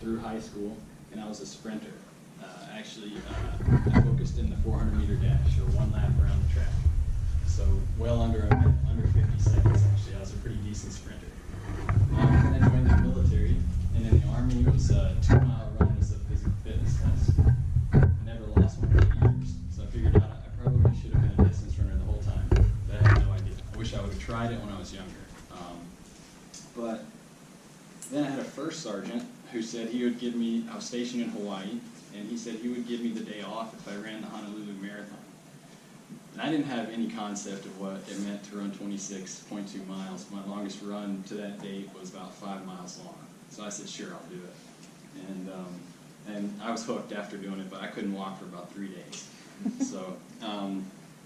through high school, and I was a sprinter. Actually, I focused in the 400-meter dash, or one lap around the track. So well under a minute, under 50 seconds actually. I was a pretty decent sprinter. And then I joined the military, and in the Army it was a 2-mile run as a physical fitness test. I never lost one for 8 years, so I figured out I probably should have been a distance runner the whole time, but I had no idea. I wish I would have tried it when I was younger. But then I had a first sergeant who said he would give me, I was stationed in Hawaii, and he said he would give me the day off if I ran the Honolulu Marathon. And I didn't have any concept of what it meant to run 26.2 miles. My longest run to that date was about 5 miles long. So I said, sure, I'll do it. And I was hooked after doing it, but I couldn't walk for about 3 days. So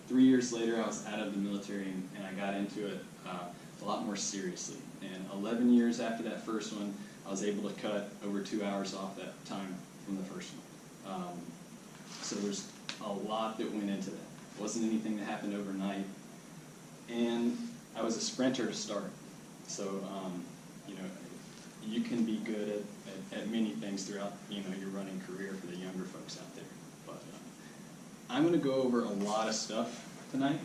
3 years later, I was out of the military, and I got into it a lot more seriously. And 11 years after that first one, I was able to cut over 2 hours off that time from the first one. So there's a lot that went into that. It wasn't anything that happened overnight. And I was a sprinter to start. So, you know, you can be good at many things throughout, you know, your running career for the younger folks out there. But I'm going to go over a lot of stuff tonight,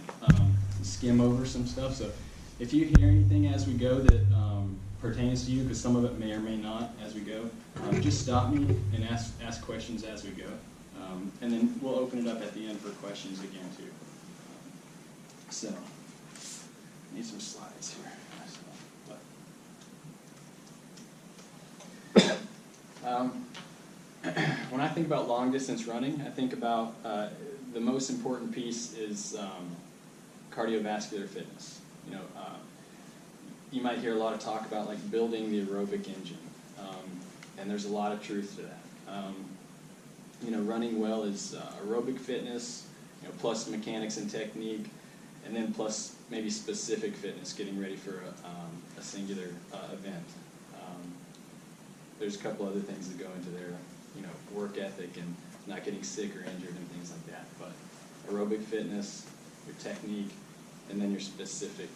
skim over some stuff. So if you hear anything as we go that pertains to you, because some of it may or may not as we go, just stop me and ask questions as we go. And then we'll open it up at the end for questions again too. So, I need some slides here. When I think about long distance running, I think about the most important piece is cardiovascular fitness. You know, you might hear a lot of talk about like building the aerobic engine, and there's a lot of truth to that. You know, running well is aerobic fitness, you know, plus mechanics and technique, and then plus maybe specific fitness, getting ready for a singular event. There's a couple other things that go into there, you know, work ethic and not getting sick or injured and things like that. But aerobic fitness, your technique, and then your specific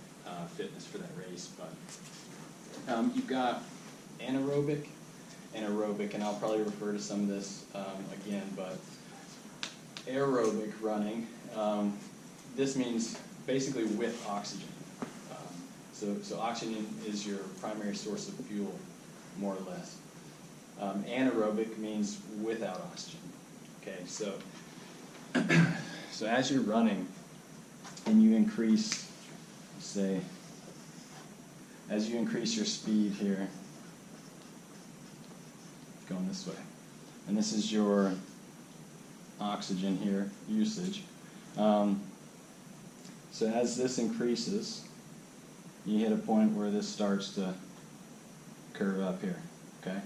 fitness for that race. But you've got anaerobic and aerobic, and I'll probably refer to some of this again, but aerobic running, this means basically with oxygen. So oxygen is your primary source of fuel, more or less. Anaerobic means without oxygen. Okay, so as you're running and you increase, say, as you increase your speed here, going this way, and this is your oxygen here usage. So as this increases, you hit a point where this starts to curve up here. Okay.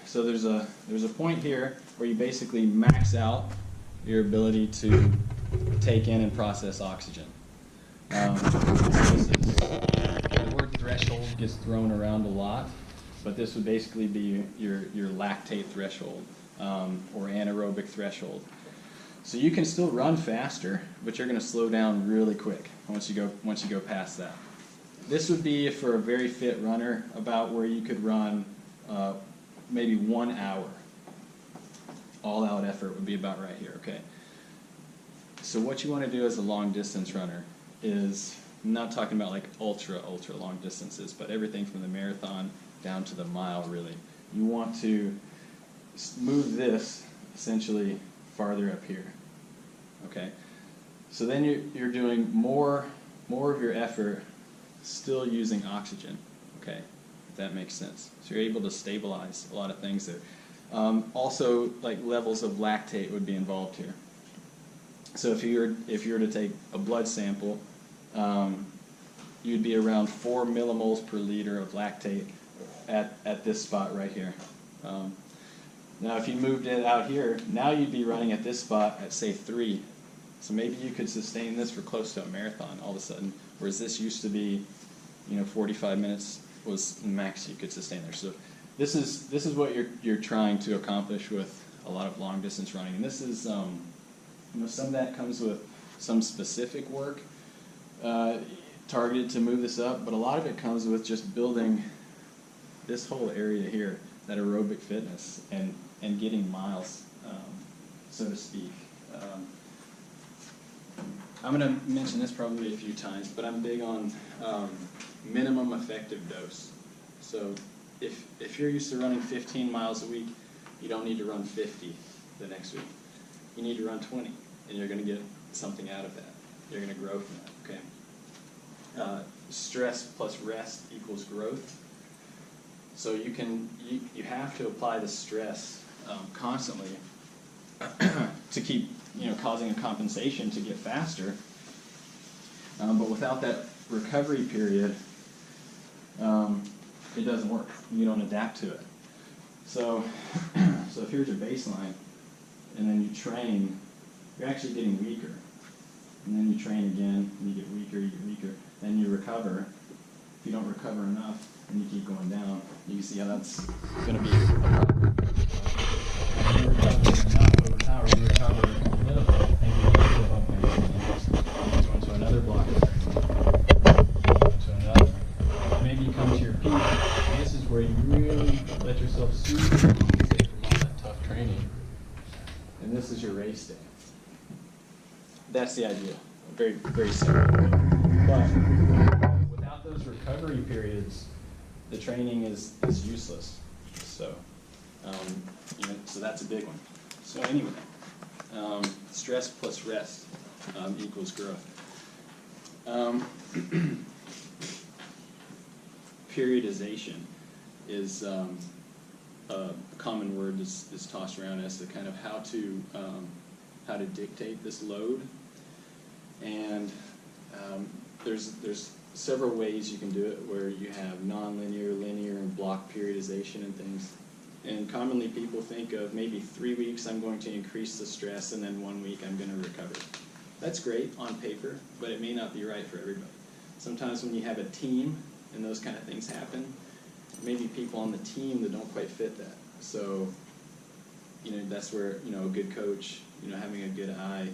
So there's a point here where you basically max out your ability to take in and process oxygen. The word threshold gets thrown around a lot, but this would basically be your lactate threshold or anaerobic threshold. So you can still run faster, but you're going to slow down really quick once you go past that. This would be, for a very fit runner, about where you could run maybe 1 hour. All-out effort would be about right here, okay? So what you want to do as a long-distance runner is, I'm not talking about like ultra long distances, but everything from the marathon down to the mile, really. You want to move this essentially farther up here, okay? So then you're doing more of your effort still using oxygen, okay, if that makes sense. So you're able to stabilize a lot of things there. Also, like levels of lactate would be involved here. So if you were to take a blood sample, you'd be around 4 millimoles per liter of lactate at this spot right here. Now if you moved it out here, now you'd be running at this spot at, say, 3. So maybe you could sustain this for close to a marathon all of a sudden, whereas this used to be, 45 minutes was the max you could sustain there. So this is what you're trying to accomplish with a lot of long distance running, and this is some of that comes with some specific work targeted to move this up, but a lot of it comes with just building this whole area here, that aerobic fitness and getting miles, so to speak. I'm going to mention this probably a few times, but I'm big on minimum effective dose. So if you're used to running 15 miles a week, you don't need to run 50 the next week. You need to run 20, and you're going to get something out of that. You're going to grow from that, okay? Stress plus rest equals growth. So you have to apply the stress constantly to keep causing a compensation to get faster. But without that recovery period, it doesn't work. You don't adapt to it. So if here's your baseline, and then you train, you're actually getting weaker. And then you train again, and you get weaker, then you recover. If you don't recover enough, and you keep going down, you can see how that's going to be a problem. If you recover enough over time, or you recover a little bit, and you get to a bump and go into another block of training, to another. Maybe you come to your peak, and this is where you really let yourself soothe from all that tough training. And this is your race day. That's the idea. Very, very simple. But without those recovery periods, the training is useless. So, so that's a big one. So anyway, stress plus rest equals growth. Periodization is a common word is tossed around as to kind of how to dictate this load. And there's several ways you can do it, where you have nonlinear, linear, and block periodization and things. And commonly people think of maybe 3 weeks I'm going to increase the stress, and then 1 week I'm going to recover. That's great on paper, but it may not be right for everybody. Sometimes when you have a team and those kind of things happen, maybe people on the team that don't quite fit that. So, that's where, a good coach, having a good eye,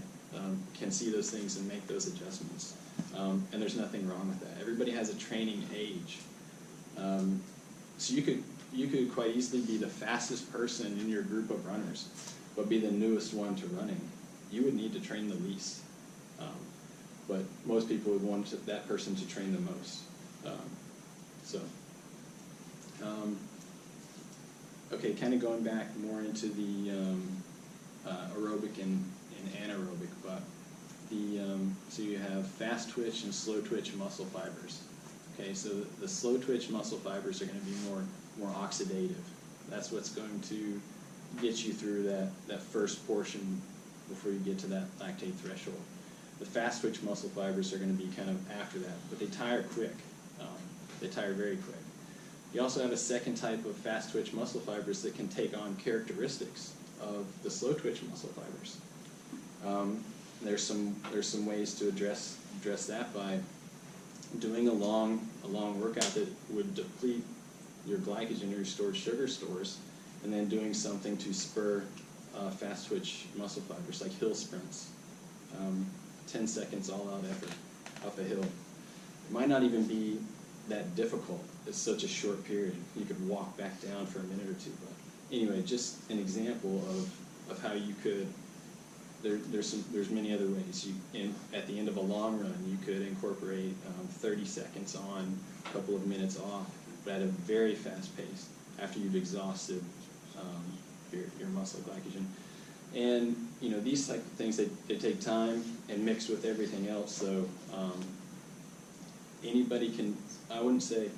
can see those things and make those adjustments. And there's nothing wrong with that. Everybody has a training age. So you could quite easily be the fastest person in your group of runners, but be the newest one to running. You would need to train the least. But most people would want that person to train the most. Okay, kind of going back more into the aerobic and anaerobic, but so you have fast twitch and slow twitch muscle fibers. Okay, so the slow twitch muscle fibers are going to be more oxidative. That's what's going to get you through that first portion before you get to that lactate threshold. The fast twitch muscle fibers are going to be kind of after that, but they tire quick. They tire very quick. You also have a second type of fast twitch muscle fibers that can take on characteristics of the slow twitch muscle fibers. There's some ways to address that by doing a long workout that would deplete your glycogen or your stored sugar stores, and then doing something to spur fast twitch muscle fibers, like hill sprints. 10 seconds all-out effort up a hill. It might not even be that difficult. It's such a short period. You could walk back down for a minute or two. But anyway, just an example of how you could. There's many other ways. At the end of a long run, you could incorporate 30 seconds on, a couple of minutes off, but at a very fast pace after you've exhausted your muscle glycogen. And these type of things, they take time and mixed with everything else. So anybody can. I would say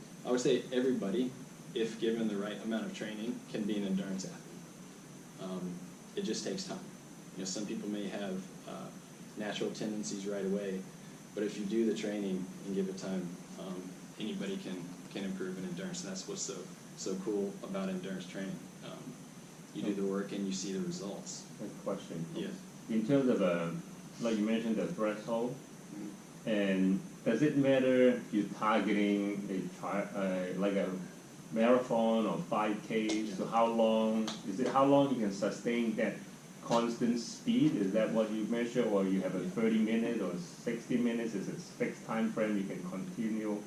everybody, if given the right amount of training, can be an endurance athlete. It just takes time. Some people may have natural tendencies right away, but if you do the training and give it time, anybody can improve in endurance. And that's what's so cool about endurance training. You do the work and you see the results. Good question. Yes. In terms of, like you mentioned, the threshold, and does it matter if you're targeting like a marathon or 5K? So how long you can sustain that constant speed? Is that what you measure, or you have a 30 minutes or 60 minutes? Is it a fixed time frame you can continue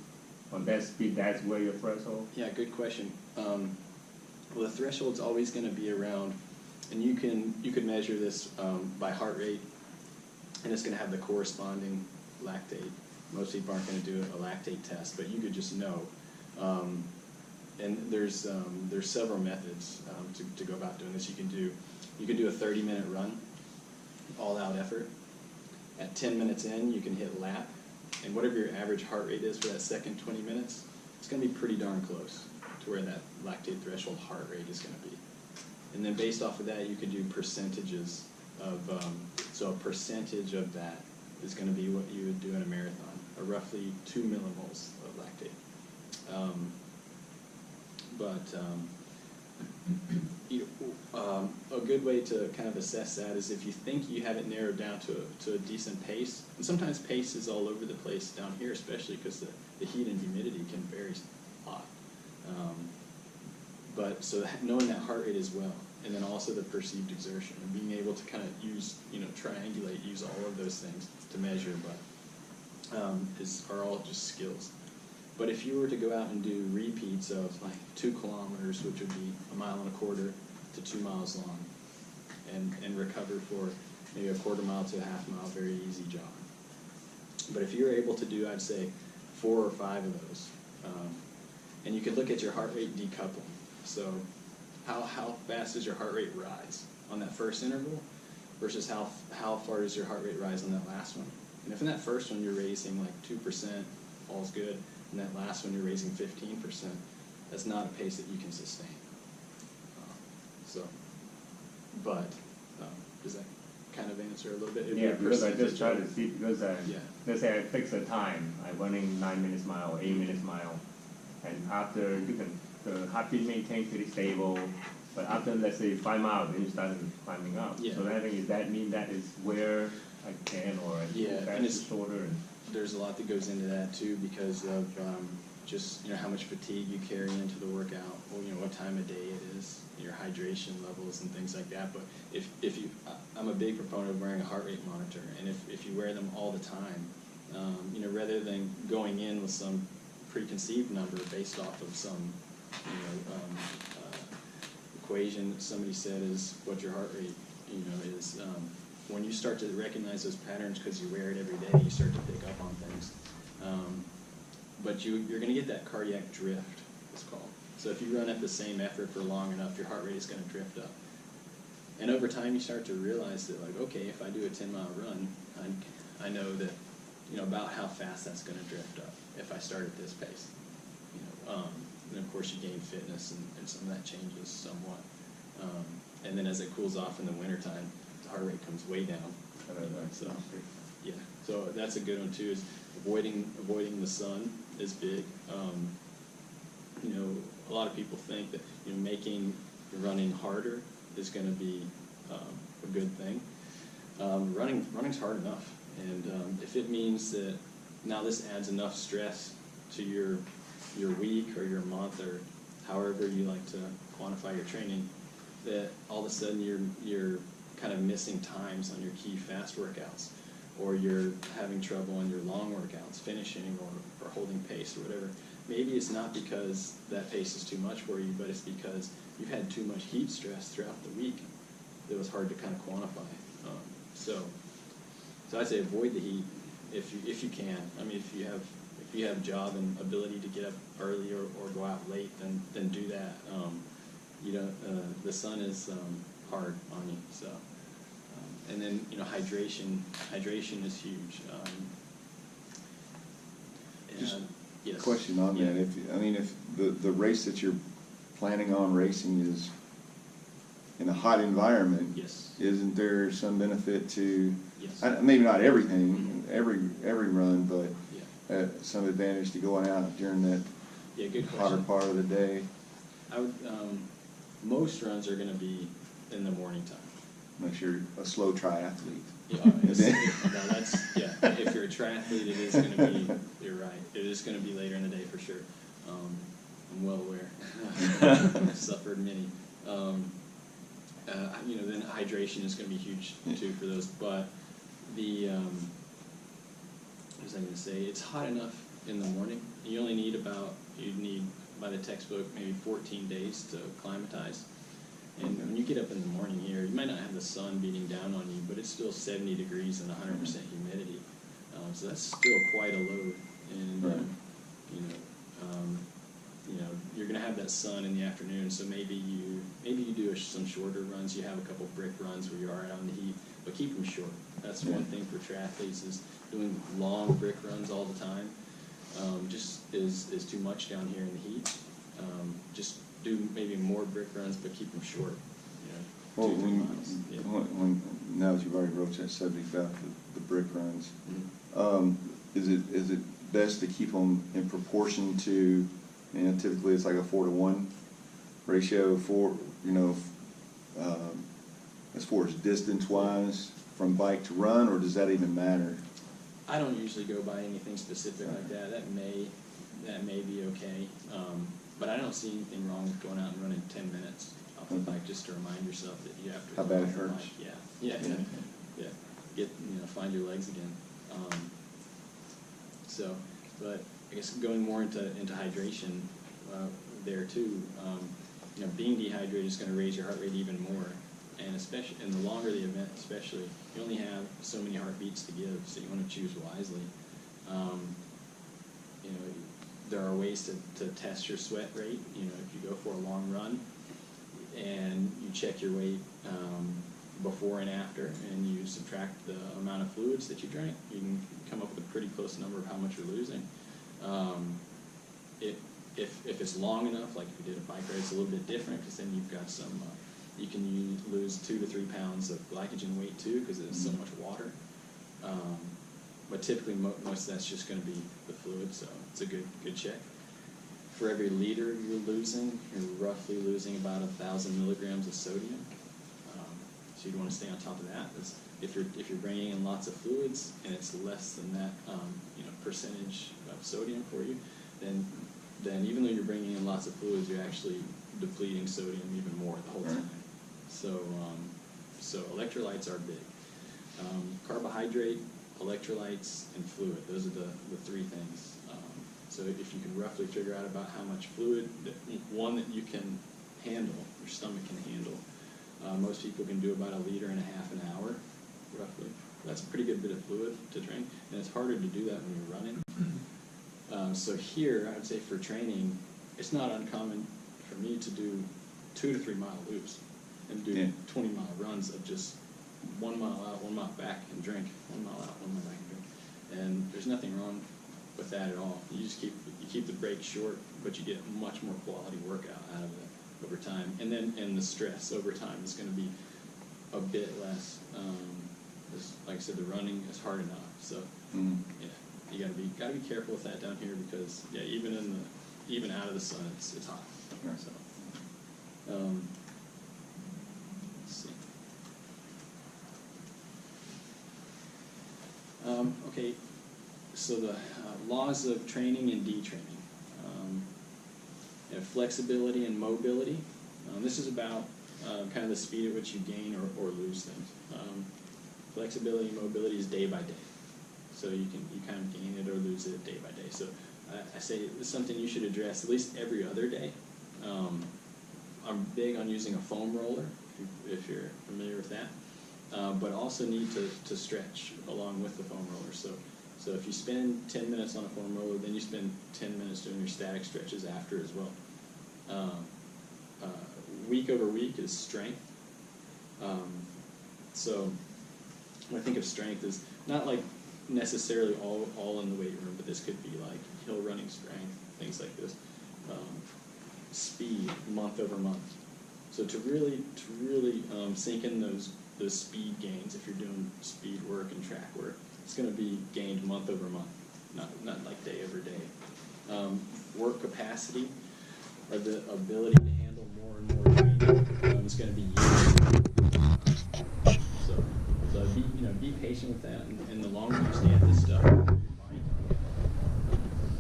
on that speed, that's where your threshold? Yeah, good question. Well, the threshold's always going to be around, and you could measure this by heart rate, and it's going to have the corresponding lactate. Most people aren't going to do a lactate test, but you could just know. And there's several methods to go about doing this. You can do a 30-minute run, all-out effort. At 10 minutes in, you can hit lap, and whatever your average heart rate is for that second 20 minutes, it's going to be pretty darn close to where that lactate threshold heart rate is going to be. And then based off of that, you can do percentages of, so a percentage of that is going to be what you would do in a marathon, or roughly 2 millimoles of lactate. A good way to kind of assess that is if you think you have it narrowed down to a decent pace, and sometimes pace is all over the place down here, especially because the heat and humidity can vary a lot. But so knowing that heart rate as well, and then also the perceived exertion, and being able to kind of use, triangulate, use all of those things to measure, but are all just skills. But if you were to go out and do repeats of like 2 kilometers, which would be 1.25 miles to 2 miles long, and recover for maybe a 1/4 mile to a 1/2 mile, very easy jog. But if you're able to do, I'd say, 4 or 5 of those, and you could look at your heart rate decoupling. So how fast does your heart rate rise on that first interval versus how far does your heart rate rise on that last one? And if in that first one you're raising like 2%, all's good, and that last one you're raising 15%, that's not a pace that you can sustain. Does that kind of answer a little bit? Yeah, because I just try to see, because Yeah. let's say I fix a time, I'm running 9 minutes mile, 8 minutes mile, and after the heartbeat maintains pretty stable, but after, let's say, 5 miles, then you start climbing up. Yeah. So then I think, does that mean that is where I can, or Yeah, and it's shorter? There's a lot that goes into that too, because of just how much fatigue you carry into the workout, or what time of day it is, your hydration levels and things like that. But if you, I'm a big proponent of wearing a heart rate monitor, and if you wear them all the time, rather than going in with some preconceived number based off of some equation that somebody said is what your heart rate is. When you start to recognize those patterns because you wear it every day, you start to pick up on things. But you're going to get that cardiac drift, it's called. So if you run at the same effort for long enough, your heart rate is going to drift up. And over time, you start to realize that, like, okay, if I do a 10-mile run, I know that, about how fast that's going to drift up if I start at this pace. And of course, you gain fitness, and some of that changes somewhat. And then as it cools off in the wintertime, the heart rate comes way down. So, yeah. So that's a good one too. Is avoiding the sun is big. A lot of people think that making running harder is going to be a good thing. Running's hard enough, and if it means that now this adds enough stress to your week or your month or however you like to quantify your training, that all of a sudden you're kind of missing times on your key fast workouts, or you're having trouble on your long workouts, finishing or holding pace or whatever. Maybe it's not because that pace is too much for you, but it's because you've had too much heat stress throughout the week that was hard to kind of quantify. So I'd say avoid the heat if you can. I mean, if you have job and ability to get up early or go out late, then do that. The sun is hard on you. So, and then hydration is huge. Just yes. Question on that: if the race that you're planning on racing is in a hot environment, Yes. isn't there some benefit to? Yes. Maybe not everything, Mm-hmm. every run, but Yeah. some advantage to going out during that Yeah. Good hotter question. part of the day. I would. Most runs are going to be in the morning time. Unless you're a slow triathlete. Yeah, no, that's If you're a triathlete, it is going to be. You're right. It is going to be later in the day for sure. I'm well aware. I've suffered many. Then hydration is going to be huge too for those. But what was I going to say? It's hot enough in the morning. You only need you'd need, by the textbook, maybe 14 days to acclimatize. And when you get up in the morning here, you might not have the sun beating down on you, but it's still 70 degrees and 100% humidity. So that's still quite a load. And, Right. you're going to have that sun in the afternoon, so maybe you do some shorter runs. You have a couple brick runs where you are out in the heat, but keep them short. That's one thing for triathletes, is doing long brick runs all the time. Just is too much down here in the heat. Just do maybe more brick runs, but keep them short. Well, 2-3 miles. Yeah. now that you've already broached that subject about the brick runs, Mhm. is it best to keep them in proportion to, typically it's like a 4-to-1 ratio as far as distance-wise from bike to run, or does that even matter? I don't usually go by anything specific like that. That may be okay, but I don't see anything wrong with going out and running 10 minutes off the bike, just to remind yourself that you have to. How bad it off the hurts. bike. Yeah. Get find your legs again. But I guess going more into hydration there too. Being dehydrated is going to raise your heart rate even more, and especially in the longer the event, you only have so many heartbeats to give, so you want to choose wisely. There are ways to test your sweat rate. If you go for a long run and you check your weight before and after, and you subtract the amount of fluids that you drank, you can come up with a pretty close number of how much you're losing. If it's long enough, like if you did a bike ride, it's a little bit different, because then you've got you can lose 2 to 3 pounds of glycogen weight too, because it's so much water. But typically most of that's just going to be the fluid, so it's a good check. For every liter you're roughly losing about 1,000 milligrams of sodium. So you'd want to stay on top of that. If you're bringing in lots of fluids and it's less than that percentage of sodium for you, then even though you're bringing in lots of fluids, you're actually depleting sodium even more the whole time. So electrolytes are big. Carbohydrate, electrolytes, and fluid. Those are the 3 things. So if you can roughly figure out about how much fluid, one that you can handle, your stomach can handle. Most people can do about 1.5 liters an hour, roughly. That's a pretty good bit of fluid to drink, and it's harder to do that when you're running. So here, I would say for training, it's not uncommon for me to do 2 to 3 mile loops and do 20-mile runs of just 1 mile out, 1 mile back, and drink. 1 mile out, 1 mile back, and drink. And there's nothing wrong with that at all. You just keep the break short, but you get much more quality workout out of it over time. And the stress over time is going to be a bit less. Like I said, the running is hard enough. So you gotta be careful with that down here, because even out of the sun, it's hot. So let's see. Okay, so the laws of training and detraining. Flexibility and mobility. This is about kind of the speed at which you gain or lose things. Flexibility and mobility is day by day. So you kind of gain it or lose it day by day. So I say it's something you should address at least every other day. I'm big on using a foam roller, if you're familiar with that. But also need to stretch along with the foam roller. So if you spend 10 minutes on a foam roller, then you spend 10 minutes doing your static stretches after as well. Week over week is strength. So when I think of strength, is not like necessarily all in the weight room, but this could be like hill running strength, things like this. Speed month over month. So to really sink in those speed gains, if you're doing speed work and track work, it's going to be gained month over month, not like day over day. Work capacity, or the ability to handle more and more training, is going to be years. So be patient with that, and the longer you stay at this stuff, your body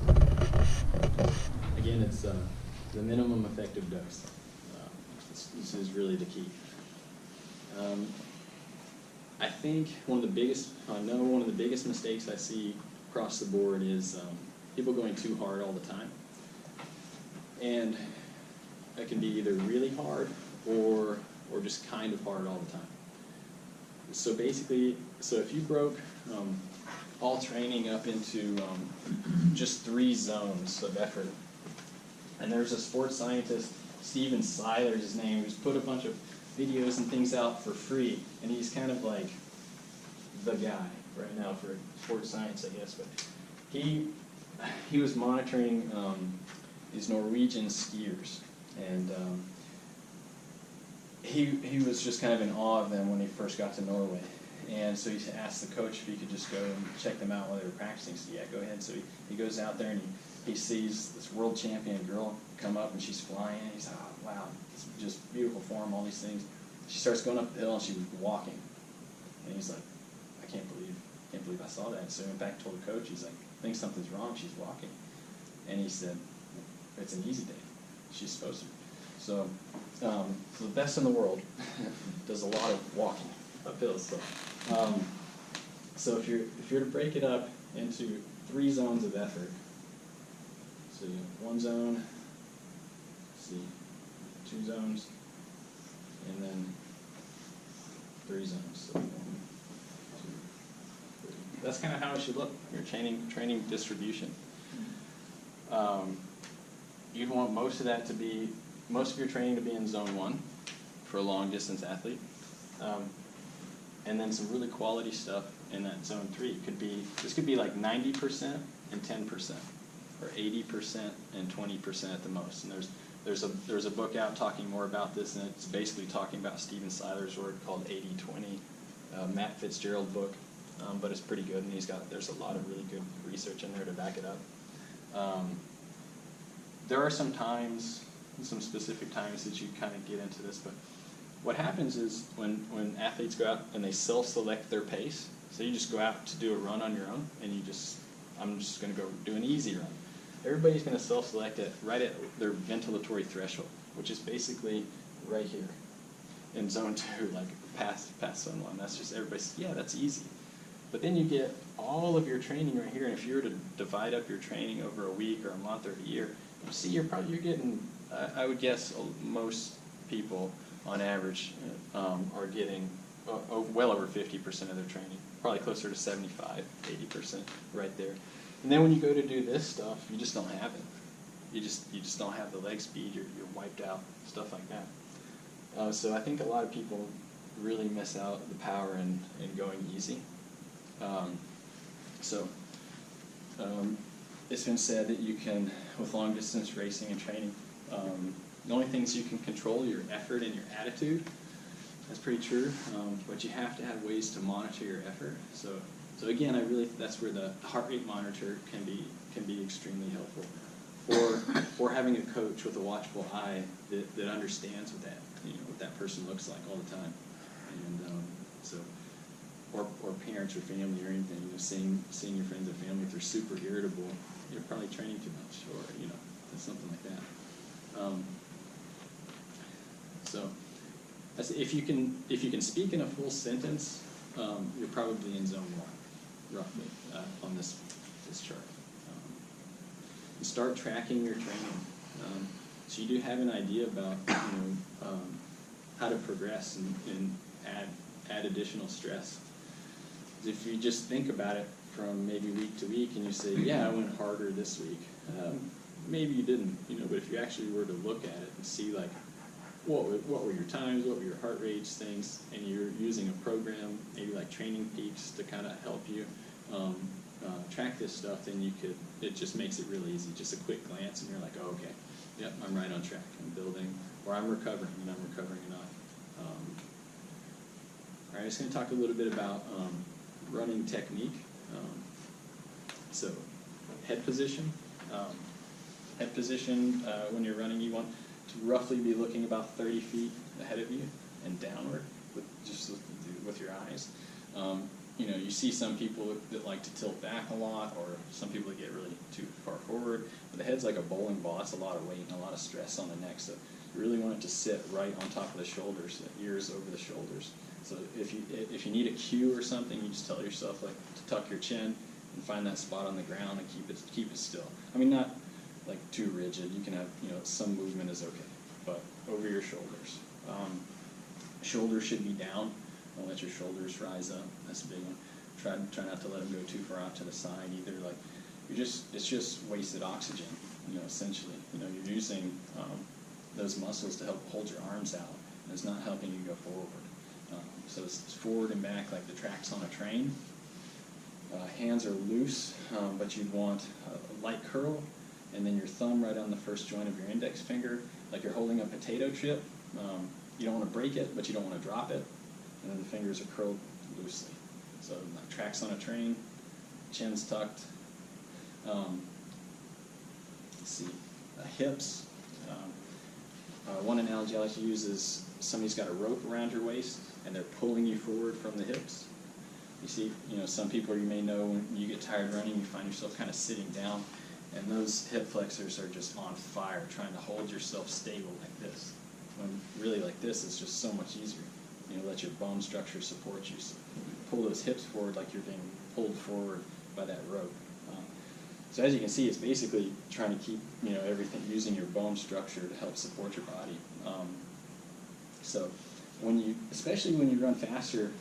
can. Again, it's the minimum effective dose. This is really the key. I think one of the biggest mistakes I see across the board is people going too hard all the time. And it can be either really hard or just kind of hard all the time. So basically, so if you broke all training up into just 3 zones of effort, and there's a sports scientist, Steven Seiler is his name, who's put a bunch of videos and things out for free, and he's kind of like the guy right now for sports science, I guess. But he was monitoring these Norwegian skiers, and he was just kind of in awe of them when he first got to Norway. And so he asked the coach if he could just go and check them out while they were practicing. So yeah, go ahead. So he goes out there and he sees this world champion girl come up, and she's flying. He's like, oh, wow, it's just beautiful form, all these things. She starts going up the hill, and she was walking. And he's like, I can't believe I saw that. So he went back and told the coach. He's like, I think something's wrong. She's walking. And he said, it's an easy day. She's supposed to. So the best in the world does a lot of walking up hills. So if you're to break it up into 3 zones of effort, so you have 1 zone, see, 2 zones, and then 3 zones. So 1, 2, 3. That's kind of how it should look. Your training distribution. You'd want most of your training to be in zone 1 for a long distance athlete, and then some really quality stuff in that zone 3. This could be like 90% and 10%, or 80% and 20% at the most. And there's a book out talking more about this, and it's basically talking about Steven Seiler's work called 80-20, Matt Fitzgerald book, but it's pretty good, and there's a lot of really good research in there to back it up. There are some specific times that you kind of get into this, but what happens is when athletes go out and they self-select their pace, so you just go out to do a run on your own, and I'm just going to go do an easy run. Everybody's going to self-select it right at their ventilatory threshold, which is basically right here in zone 2, like past zone 1. That's just everybody's, yeah, that's easy. But then you get all of your training right here, and if you were to divide up your training over a week or a month or a year, you see you're getting, I would guess most people on average are getting well over 50% of their training, probably closer to 75, 80% right there. And then when you go to do this stuff, you just don't have it. You just don't have the leg speed. You're wiped out, stuff like that. So I think a lot of people really miss out the power in going easy. It's been said that you can, with long distance racing and training, the only things you can control are your effort and your attitude. That's pretty true, but you have to have ways to monitor your effort. So again, that's where the heart rate monitor can be extremely helpful, or having a coach with a watchful eye that understands what that person looks like all the time, and or parents or family or anything. Seeing your friends and family, if they're super irritable, you're probably training too much, or something like that. So if you can speak in a full sentence, you're probably in zone 1, roughly, on this chart. You start tracking your training, so you do have an idea about how to progress and add additional stress. If you just think about it from maybe week to week, and you say, yeah, I went harder this week. Maybe you didn't, but if you actually were to look at it and see, like, what were your times, what were your heart rates, things, and you're using a program, maybe like Training Peaks, to kind of help you track this stuff, then it just makes it really easy. Just a quick glance, and you're like, oh, okay, yep, I'm right on track. I'm building, or I'm recovering, and I'm recovering enough. All right, I'm just going to talk a little bit about running technique. So head position. When you're running, you want to roughly be looking about 30 feet ahead of you and downward with your eyes. You see some people that like to tilt back a lot, or some people that get really too far forward. But the head's like a bowling ball. It's a lot of weight and a lot of stress on the neck. So you really want it to sit right on top of the shoulders, the ears over the shoulders. So if you need a cue or something, you just tell yourself, like, to tuck your chin and find that spot on the ground and keep it still. I mean, not like too rigid. You can have, you know, some movement is okay, but over your shoulders. Shoulders should be down. Don't let your shoulders rise up. That's a big one. Try not to let them go too far out to the side either. Like it's just wasted oxygen. You know, essentially. You know, you're using those muscles to help hold your arms out, and it's not helping you go forward. So it's forward and back like the tracks on a train. Hands are loose, but you'd want a light curl, and then your thumb right on the first joint of your index finger, like you're holding a potato chip. You don't want to break it, but you don't want to drop it, and then the fingers are curled loosely. So like tracks on a train, chin's tucked. Let's see, hips. One analogy I like to use is somebody's got a rope around your waist, and they're pulling you forward from the hips. You see, you know, some people you may know when you get tired running, you find yourself kind of sitting down, and those hip flexors are just on fire, trying to hold yourself stable like this. When really like this is just so much easier. You know, let your bone structure support you. So pull those hips forward like you're being pulled forward by that rope. So as you can see, it's basically trying to keep, you know, everything, using your bone structure to help support your body. So especially when you run faster,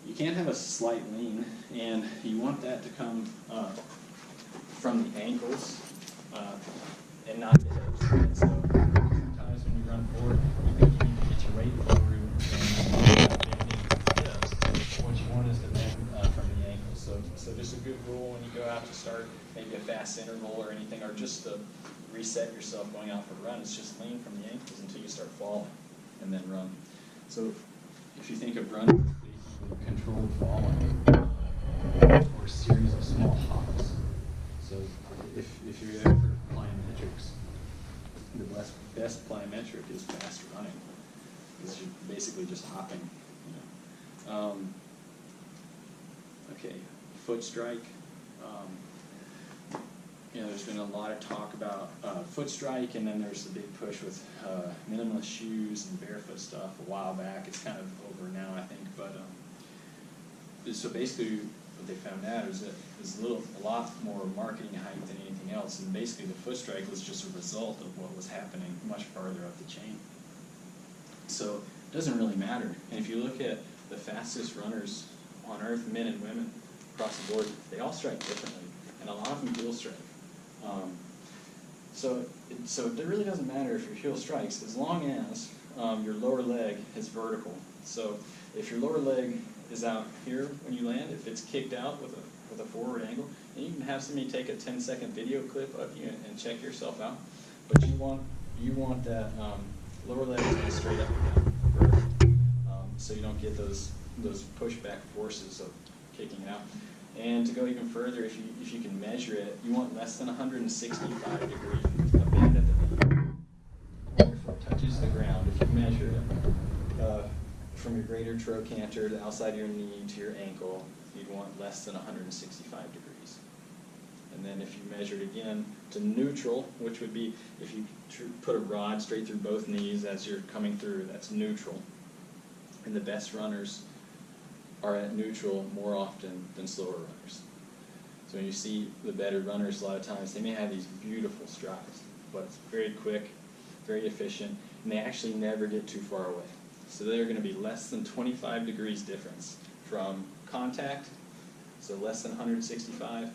you can't have a slight lean, and you want that to come from the ankles and not the hips. And so sometimes when you run forward, you think you need to get your weight forward and bending hips. What you want is to bend from the ankles. So just a good rule when you go out to start maybe a fast interval or anything, or just to reset yourself going out for a run, is just lean from the ankles until you start falling, and then run. So if you think of running, controlled falling or a series of small hops. So if you're ever plyometrics, the best plyometric is fast running, because you're basically just hopping. You know. Okay, foot strike. You know, there's been a lot of talk about foot strike, and then there's the big push with minimalist shoes and barefoot stuff a while back. It's kind of over now, I think, but so basically what they found out is that there's a lot more marketing hype than anything else, and basically the foot strike was just a result of what was happening much farther up the chain. So it doesn't really matter. And if you look at the fastest runners on earth, men and women across the board, they all strike differently, and a lot of them heel strike. So it really doesn't matter if your heel strikes, as long as your lower leg is vertical. So if your lower leg is out here when you land, if it's kicked out with a forward angle, and you can have somebody take a 10-second video clip of you and check yourself out, but you want that lower leg to be straight up and down, vertical, so you don't get those pushback forces of kicking out. And to go even further, if you can measure it, you want less than 165 degrees of bend at the knee. When your foot touches the ground, if you measure it from your greater trochanter, the outside of your knee to your ankle, you'd want less than 165 degrees. And then if you measure it again to neutral, which would be if you put a rod straight through both knees as you're coming through, that's neutral. And the best runners are at neutral more often than slower runners. So when you see the better runners, a lot of times they may have these beautiful strides, but it's very quick, very efficient, and they actually never get too far away. So they're going to be less than 25 degrees difference from contact, so less than 165,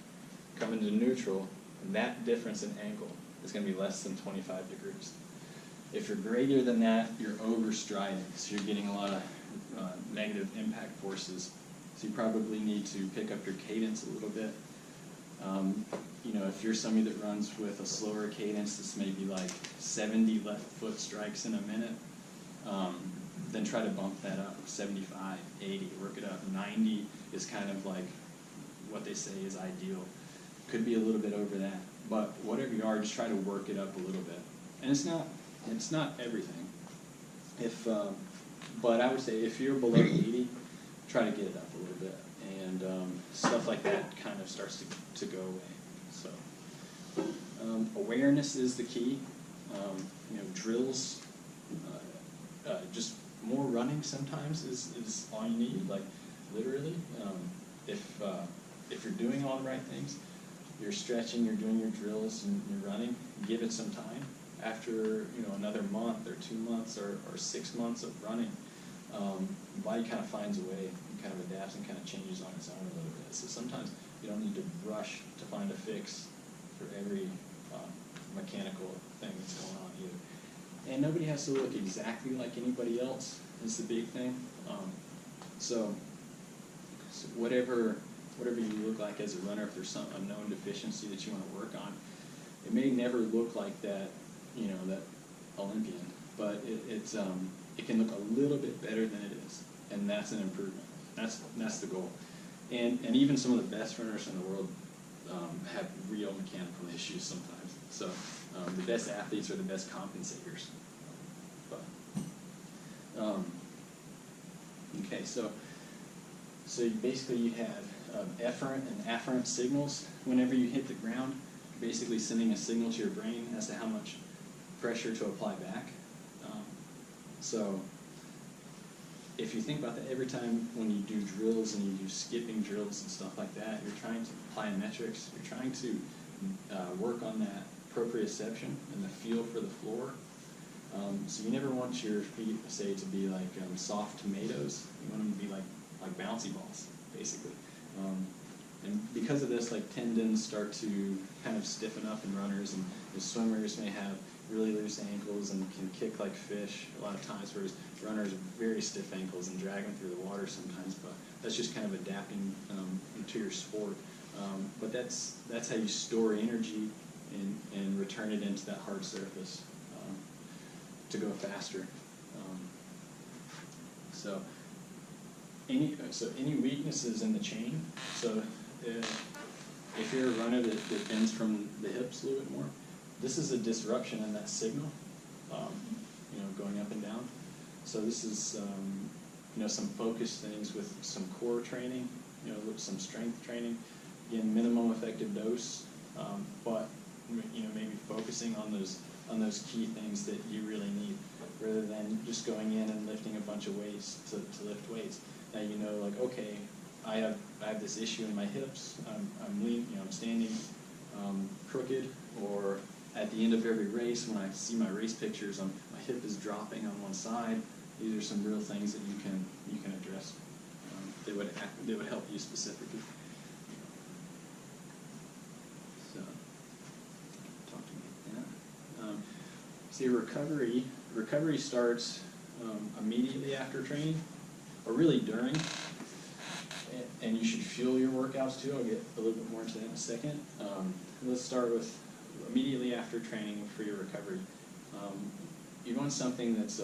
coming to neutral, and that difference in angle is going to be less than 25 degrees. If you're greater than that, you're overstriding, so you're getting a lot of negative impact forces. So you probably need to pick up your cadence a little bit. You know, if you're somebody that runs with a slower cadence, this may be like 70 left foot strikes in a minute, then try to bump that up, 75, 80, work it up. 90 is kind of like what they say is ideal. Could be a little bit over that, but whatever you are, just try to work it up a little bit. And it's not everything. But I would say if you're below 80, try to get it up a little bit, and stuff like that kind of starts to go away. So awareness is the key. You know, drills, just more running sometimes is all you need. Like literally, if if you're doing all the right things, you're stretching, you're doing your drills, and you're running, give it some time. After another month or 2 months or 6 months of running, the body kind of finds a way and kind of adapts and kind of changes on its own a little bit. So sometimes you don't need to rush to find a fix for every mechanical thing that's going on either. And nobody has to look exactly like anybody else is the big thing. So whatever you look like as a runner, if there's some unknown deficiency that you want to work on, it may never look like that, that Olympian, but it can look a little bit better than it is, and that's an improvement. That's the goal. And even some of the best runners in the world have real mechanical issues sometimes. So the best athletes are the best compensators. Okay, so you have efferent and afferent signals. Whenever you hit the ground, you're basically sending a signal to your brain as to how much pressure to apply back. So if you think about that, every time when you do drills and you do skipping drills and stuff like that, you're trying to apply metrics. You're trying to work on that proprioception and the feel for the floor. So you never want your feet, say, to be like soft tomatoes. You want them to be like bouncy balls, basically. And because of this, like tendons start to kind of stiffen up in runners, and the swimmers may have really loose ankles and can kick like fish a lot of times, whereas runners have very stiff ankles and drag them through the water sometimes. But that's just kind of adapting to your sport. But that's how you store energy and return it into that hard surface to go faster. So any weaknesses in the chain. So if you're a runner that bends from the hips a little bit more, this is a disruption in that signal, going up and down. So this is some focused things with some core training, with some strength training. Again, minimum effective dose, but maybe focusing on those key things that you really need, rather than just going in and lifting a bunch of weights to lift weights. Now like, okay, I have this issue in my hips. I'm lean, I'm standing crooked, or at the end of every race when I see my race pictures, my hip is dropping on one side. These are some real things that you can address. They would help you specifically. So talk to me about that. See, recovery starts immediately after training, or really during. And you should fuel your workouts too. I'll get a little bit more into that in a second. Let's start with immediately after training for your recovery. You want something that's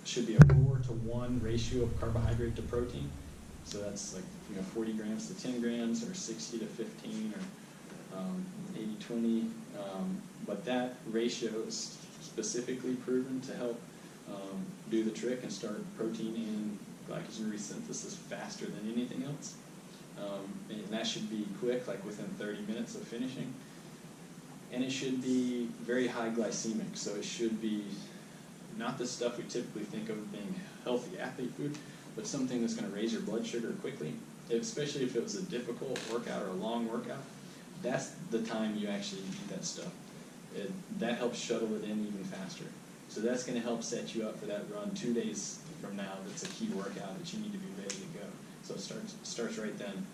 should be a 4-to-1 ratio of carbohydrate to protein. So that's like 40 grams to 10 grams, or 60 to 15, or 80-20. But that ratio is specifically proven to help do the trick and start protein and glycogen resynthesis faster than anything else. And that should be quick, like within 30 minutes of finishing. And it should be very high glycemic, so it should be not the stuff we typically think of being healthy athlete food, but something that's going to raise your blood sugar quickly, especially if it was a difficult workout or a long workout. That's the time you actually need that stuff. That helps shuttle it in even faster. So that's going to help set you up for that run 2 days from now. That's a key workout that you need to be ready to go. So it starts right then.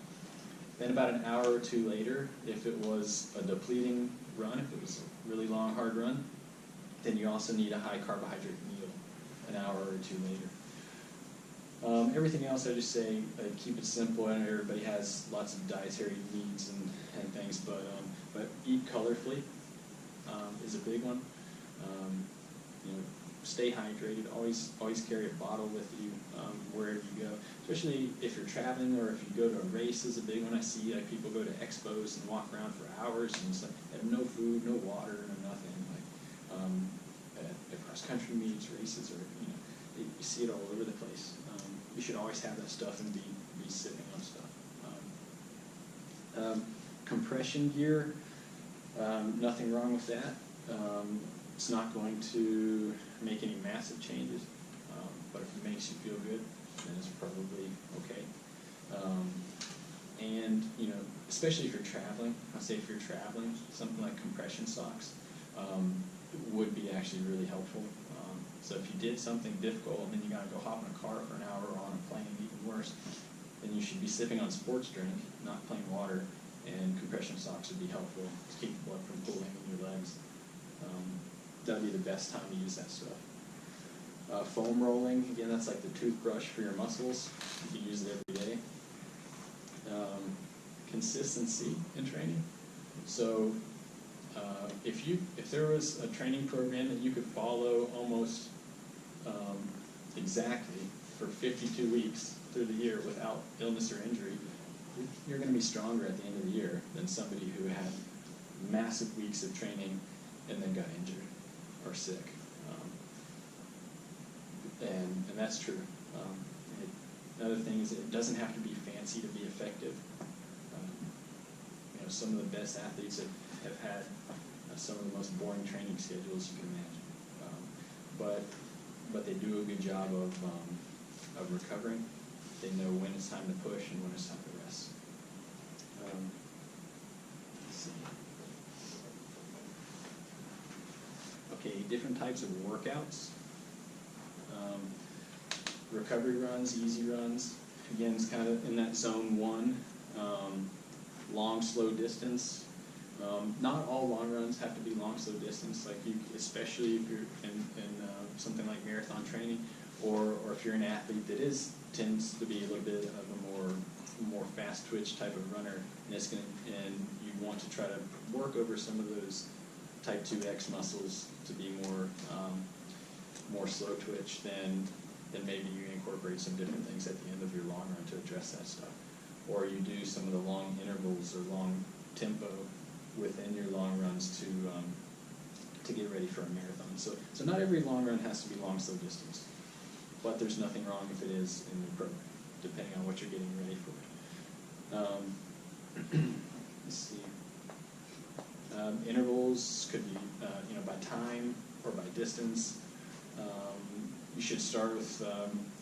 Then about an hour or two later, if it was a depleting run, if it was a really long, hard run, then you also need a high carbohydrate meal an hour or two later. Everything else, I just say keep it simple. I know everybody has lots of dietary needs and things, but eat colorfully is a big one. Stay hydrated. Always carry a bottle with you wherever you go. Especially if you're traveling, or if you go to a race is a big one. I see people go to expos and walk around for hours and it's like they have no food, no water, no nothing. At cross country meets, races, or you see it all over the place. You should always have that stuff and be sipping on stuff. Compression gear, nothing wrong with that. It's not going to make any massive changes, but if it makes you feel good, then it's probably okay. And, you know, especially if you're traveling, I'll say if you're traveling, something like compression socks would be actually really helpful. So if you did something difficult and then you gotta go hop in a car for an hour or on a plane, even worse, then you should be sipping on sports drink, not plain water, and compression socks would be helpful to keep the blood from pooling in your legs. That'd be the best time to use that stuff. Foam rolling, again, that's like the toothbrush for your muscles. You can use it every day. Consistency in training. So if there was a training program that you could follow almost exactly for 52 weeks through the year without illness or injury, you're going to be stronger at the end of the year than somebody who had massive weeks of training and then got injured or sick. And that's true. Another thing is it doesn't have to be fancy to be effective. You know, some of the best athletes have had some of the most boring training schedules you can imagine. But they do a good job of recovering. They know when it's time to push and when it's time to rest. Let's see. Okay, different types of workouts. Recovery runs, easy runs. Again, it's kind of in that zone 1. Long, slow distance. Not all long runs have to be long, slow distance. Like especially if you're in something like marathon training, or if you're an athlete that tends to be a little bit of a more fast twitch type of runner, and you want to try to work over some of those type 2X muscles to be more slow twitch, then maybe you incorporate some different things at the end of your long run to address that stuff. Or you do some of the long intervals or long tempo within your long runs to get ready for a marathon. So not every long run has to be long, slow distance, but there's nothing wrong if it is in your program, depending on what you're getting ready for. Let's see. Intervals could be by time or by distance. You should start with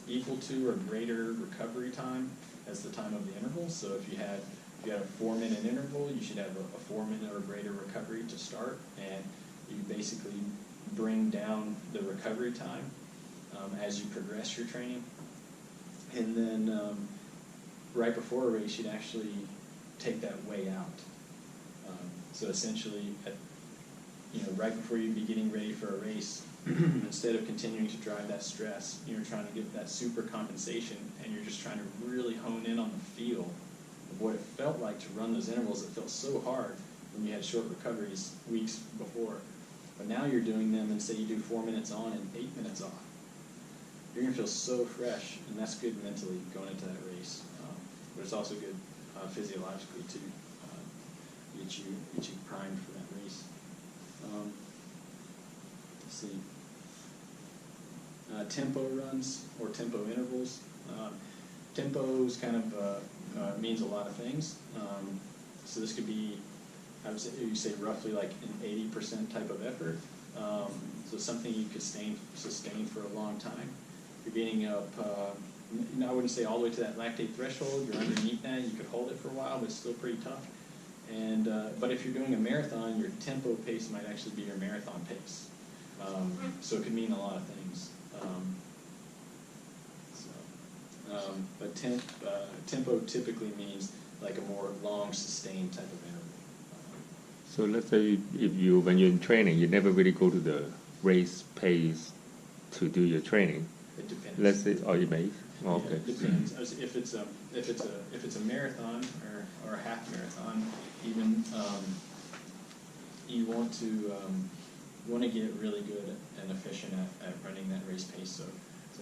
equal to or greater recovery time as the time of the interval. So if you had a 4-minute interval, you should have a 4-minute or greater recovery to start, and you basically bring down the recovery time as you progress your training. And then right before a race, you'd actually take that way out. So essentially, right before you'd be getting ready for a race, instead of continuing to drive that stress, you're trying to get that super compensation, and you're just trying to really hone in on the feel of what it felt like to run those intervals. It felt so hard when you had short recoveries weeks before. But now you're doing them, and say you do 4 minutes on and 8 minutes off. You're going to feel so fresh, and that's good mentally going into that race. But it's also good physiologically to get you primed for that race. Let's see. Tempo runs or tempo intervals. Tempo kind of means a lot of things. So this could be, I would say, you say roughly like an 80% type of effort. So something you could sustain for a long time. You're getting up, I wouldn't say all the way to that lactate threshold. You're underneath that. You could hold it for a while, but it's still pretty tough. And but if you're doing a marathon, your tempo pace might actually be your marathon pace. So it could mean a lot of things. But tempo typically means like a more long, sustained type of interval. So let's say when you're in training, you never really go to the race pace to do your training. It depends. Let's say, you may. Yeah, Okay. it depends. If it's a marathon or a half marathon, even you want to get really good and efficient at running that race pace. So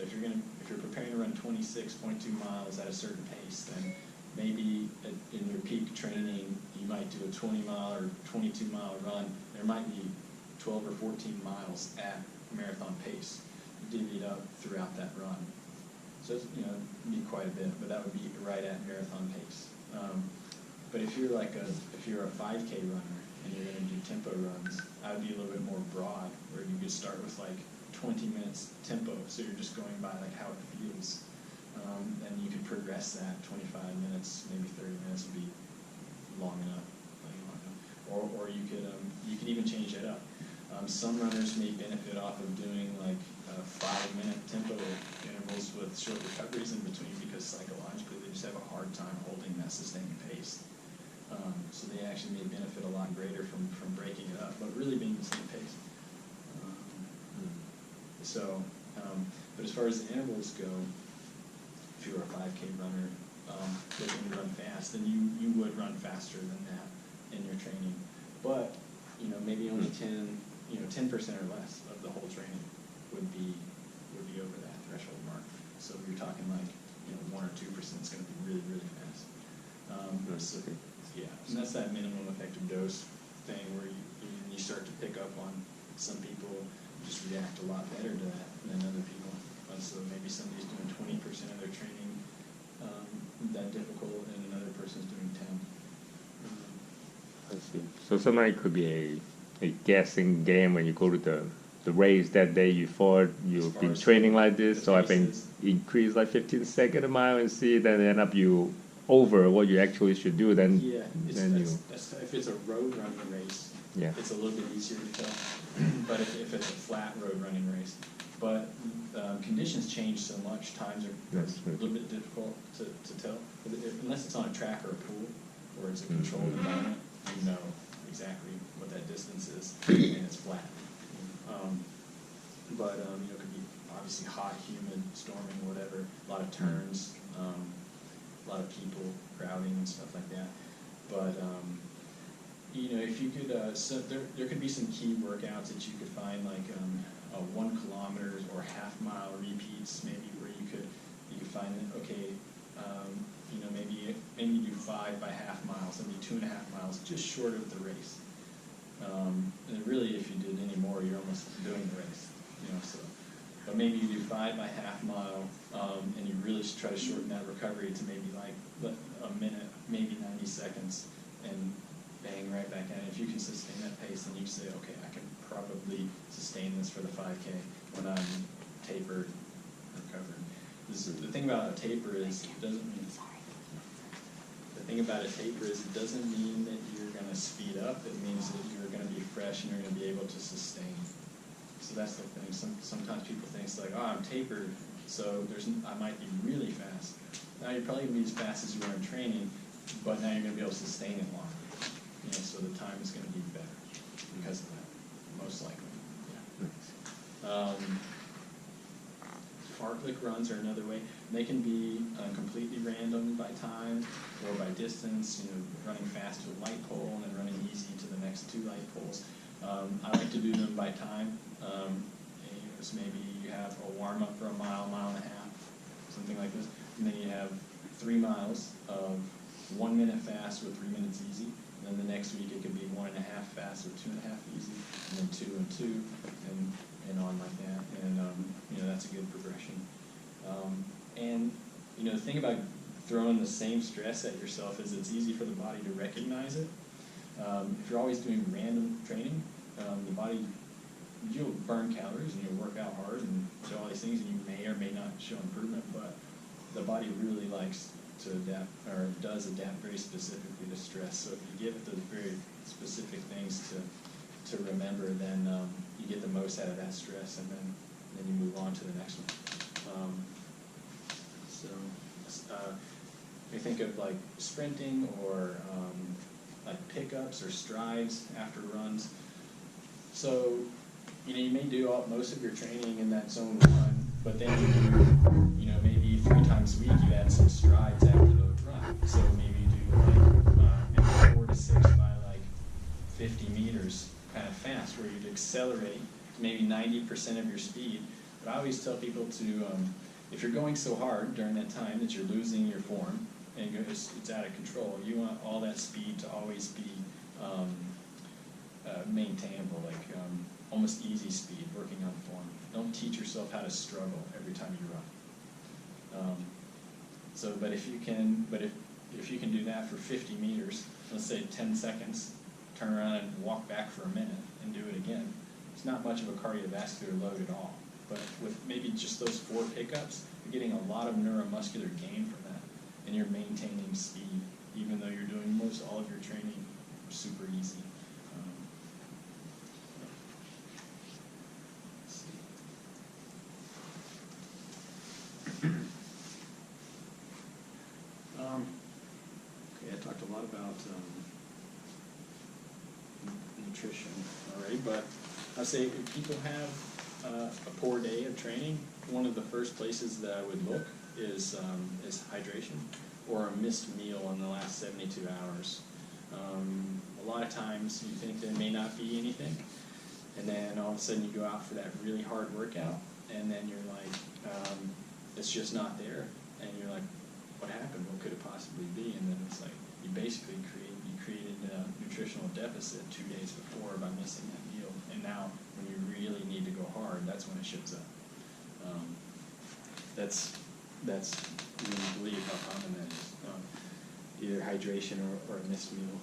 if you're preparing to run 26.2 miles at a certain pace, then maybe in your peak training you might do a 20-mile or 22-mile run. There might be 12 or 14 miles at marathon pace divvied up throughout that run. So it'd be quite a bit, but that would be right at marathon pace. But if you're a 5K runner and you're going to do tempo runs, I would be a little bit more broad, where you could start with like 20 minutes tempo, so you're just going by like how it feels. then you could progress that 25 minutes, maybe 30 minutes would be long enough. Or you could even change it up. Some runners may benefit off of doing like 5-minute tempo intervals with short recoveries in between, because psychologically they just have a hard time holding that sustained pace. So they actually may benefit a lot greater from breaking it up, but really being the same pace. But as far as the intervals go, if you were a 5K runner looking to run fast, then you would run faster than that in your training. But maybe only 10% or less of the whole training would be over that threshold mark. So if you're talking like 1 or 2% is going to be really, really fast. So, yeah, and that's that minimum effective dose thing where you start to pick up on some people just react a lot better to that than other people. So maybe somebody's doing 20% of their training that difficult, and another person's doing 10. I see. So sometimes it could be a guessing game when you go to the race that day you thought you've been training like this, so I've been increased like 15 seconds a mile and see, then end up you over what you actually should do, then yeah, that's if it's a road running race, yeah, it's a little bit easier to tell. But if it's a flat road running race, but conditions change so much, times are a little bit difficult to tell. Unless it's on a track or a pool, or it's a controlled environment, you know exactly what that distance is, and it's flat. But it could be obviously hot, humid, storming, whatever, a lot of turns, a lot of people crowding and stuff like that. But if you could, so there could be some key workouts that you could find, like 1 kilometer or half-mile repeats, maybe, where you could find that, okay, maybe you do 5 by half miles, maybe 2.5 miles, just short of the race. And really, if you did any more, you're almost doing the race, so. But maybe you do 5 by half mile, and you really try to shorten that recovery to maybe like a minute, maybe 90 seconds, and bang right back at it. If you can sustain that pace, then you say, okay, I can probably sustain this for the 5K when I'm tapered, recovered. The thing about a taper is it doesn't mean. The thing about a taper is it doesn't mean that you're going to speed up. It means that you're going to be fresh and you're going to be able to sustain. So that's the thing. Sometimes people think it's like, oh, I'm tapered, so I might be really fast. Now you're probably going to be as fast as you were in training, but now you're going to be able to sustain it longer. So the time is going to be better because of that, most likely. Yeah. Fartlek runs are another way. They can be completely random by time or by distance, running fast to a light pole and then running easy to the next 2 light poles. I like to do them by time. So maybe you have a warm-up for a mile, mile and a half, something like this. And then you have 3 miles of 1 minute fast with 3 minutes easy. And then the next week it could be 1.5 fast with 2.5 easy, and then 2 and 2, and on like that. And that's a good progression. And the thing about throwing the same stress at yourself is it's easy for the body to recognize it. If you're always doing random training, the body, you'll burn calories and you'll work out hard and do all these things, and you may or may not show improvement, but the body really likes to adapt, or does adapt very specifically to stress. So if you give it those very specific things to remember, then you get the most out of that stress, and then you move on to the next one. You think of like sprinting or like pickups or strides after runs. So you may do most of your training in that zone 1, but then you do maybe 3 times a week you add some strides after the run. So maybe you do like 4 to 6 by like 50 meters, kind of fast, where you'd accelerate to maybe 90% of your speed. But I always tell people to, if you're going so hard during that time that you're losing your form and it's out of control, you want all that speed to always be maintainable, like almost easy speed, working on form. Don't teach yourself how to struggle every time you run. But if you can do that for 50 meters, let's say 10 seconds, turn around and walk back for a minute and do it again. It's not much of a cardiovascular load at all. But with maybe just those 4 pickups, you're getting a lot of neuromuscular gain from that, and you're maintaining speed, even though you're doing most all of your training super easy. Let's see. Okay, I talked a lot about nutrition already, but I'd say if people have a poor day of training, one of the first places that I would look is hydration or a missed meal in the last 72 hours. A lot of times you think there may not be anything, and then all of a sudden you go out for that really hard workout, and then you're like, it's just not there, and you're like, what happened? What could it possibly be? And then it's like you basically created a nutritional deficit 2 days before by missing that meal, and now when you really need to go hard, that's when it shows up. That's you wouldn't believe how common that is. Either hydration or a missed meal.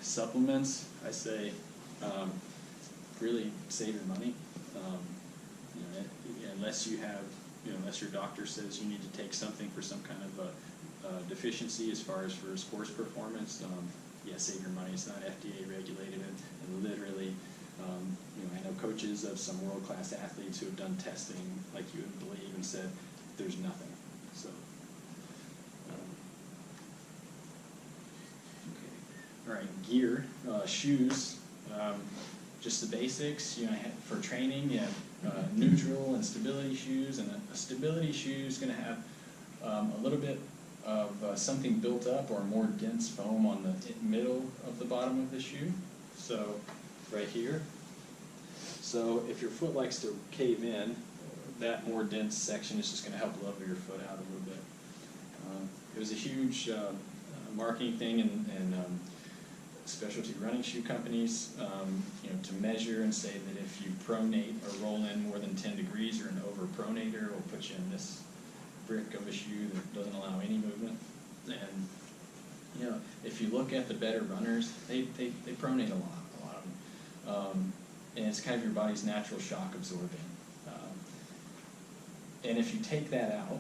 Supplements, I say, really save your money. Unless you have, unless your doctor says you need to take something for some kind of a deficiency as far as for sports performance, yeah, save your money. It's not FDA regulated, and literally, I know coaches of some world-class athletes who have done testing like you would believe and said there's nothing. So, okay, all right, gear, shoes, just the basics. For training, you have neutral and stability shoes, and a stability shoe is going to have a little bit of something built up or more dense foam on the middle of the bottom of the shoe. So right here. So if your foot likes to cave in, that more dense section is just going to help level your foot out a little bit. It was a huge marketing thing in specialty running shoe companies, to measure and say that if you pronate or roll in more than 10 degrees, you're an over-pronator, will put you in this brick of a shoe that doesn't allow any movement. And if you look at the better runners, they pronate a lot of them. And it's kind of your body's natural shock absorbing. And if you take that out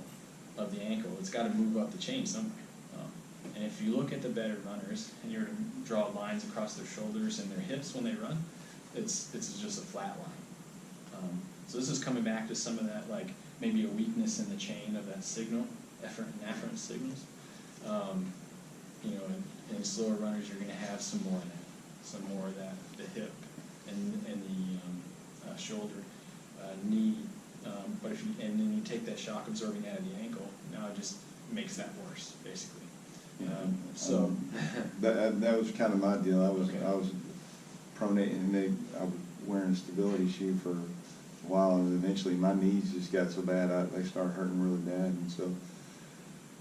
of the ankle, it's got to move up the chain somewhere. And if you look at the better runners and you were to draw lines across their shoulders and their hips when they run, it's just a flat line. So this is coming back to some of that, like maybe a weakness in the chain of that signal, efferent and afferent signals. In slower runners, you're going to have some more of that, the hip and the shoulder, knee. But and then you take that shock absorbing out of the ankle, now it just makes that worse, basically. That was kind of my deal. I was pronating, and I was wearing a stability shoe for a while, and eventually my knees just got so bad they started hurting really bad, and so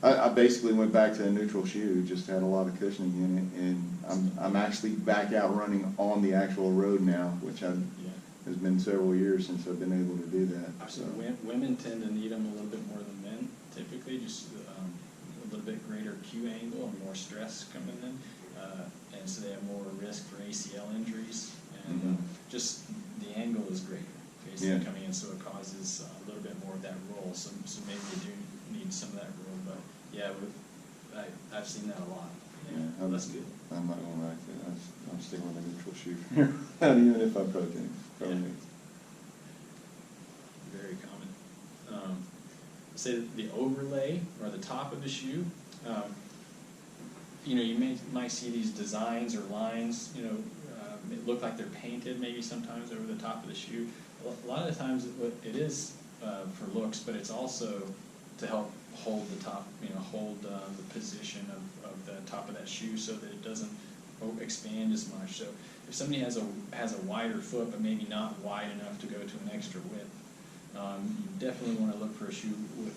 I basically went back to a neutral shoe. Just had a lot of cushioning in it, and I'm actually back out running on the actual road now, which has been several years since I've been able to do that. So women tend to need them a little bit more than men, typically, just a little bit greater Q angle and more stress coming in, and so they have more risk for ACL injuries, and just the angle is greater, basically coming in, so it causes a little bit more of that roll. So maybe you do need some of that roll, but yeah, I've seen that a lot. Yeah, that's good. I'm not going back to that. I'm sticking with a neutral shoe from here, even if I pronate. Very common. Say the overlay or the top of the shoe. You might see these designs or lines. It look like they're painted maybe sometimes over the top of the shoe. A lot of the times it is for looks, but it's also to help hold the top. Hold the position of the top of that shoe so that it doesn't expand as much. So if somebody has a wider foot but maybe not wide enough to go to an extra width, you definitely want to look for a shoe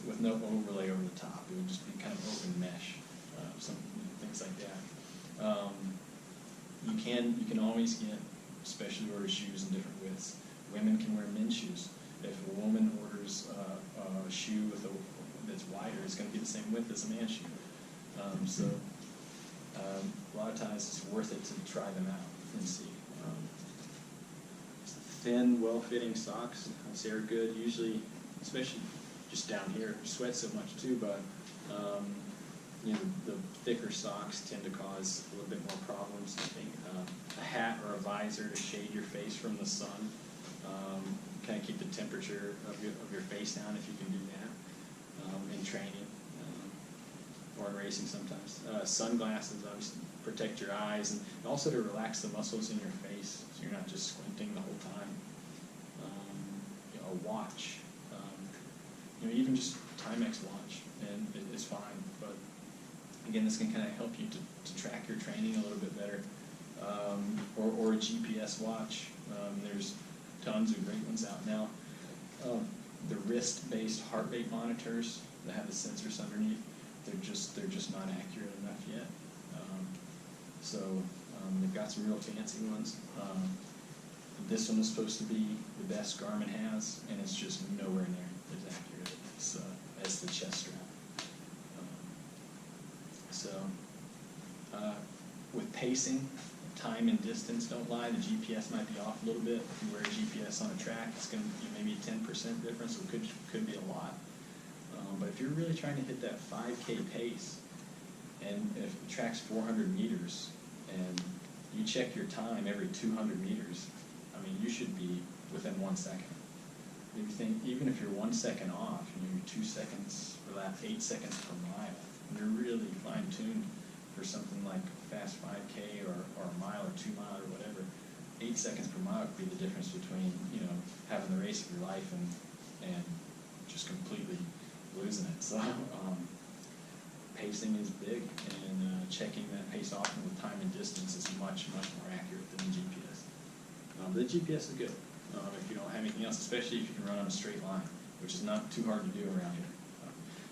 with no overlay over the top. It would just be kind of open mesh, things like that. You can always get specially ordered shoes in different widths. Women can wear men's shoes. If a woman orders a shoe that's wider, it's going to be the same width as a man's shoe. A lot of times it's worth it to try them out and see. Thin, well-fitting socks, I'd say, are good. Usually, especially just down here, sweat so much too, but, you know, the thicker socks tend to cause a little bit more problems. I think a hat or a visor to shade your face from the sun, kind of keep the temperature of your face down if you can do that in training or in racing sometimes. Sunglasses obviously protect your eyes and also to relax the muscles in your face so you're not just squinting the whole time. You know, a watch, you know, even just Timex watch and it's fine, but again, this can kind of help you to track your training a little bit better. Or a GPS watch. There's tons of great ones out now. The wrist-based heart rate monitors that have the sensors underneath, they're just not accurate enough yet. They've got some real fancy ones. This one is supposed to be the best Garmin has, and it's just nowhere near as accurate as the chest strap. With pacing, time and distance don't lie. The GPS might be off a little bit. If you wear a GPS on a track, it's going to be maybe a 10% difference, so it could be a lot. But if you're really trying to hit that 5K pace, and if the track's 400 meters, and you check your time every 200 meters, I mean, you should be within 1 second. If you think, even if you're 1 second off, you know, you're 2 seconds per lap, 8 seconds per mile, and you're really fine-tuned for something like a fast 5K or a mile or 2 mile or whatever. 8 seconds per mile could be the difference between, you know, having the race of your life and just completely losing it. So pacing is big, and checking that pace often with time and distance is much, much more accurate than the GPS. But the GPS is good if you don't have anything else, especially if you can run on a straight line, which is not too hard to do around here.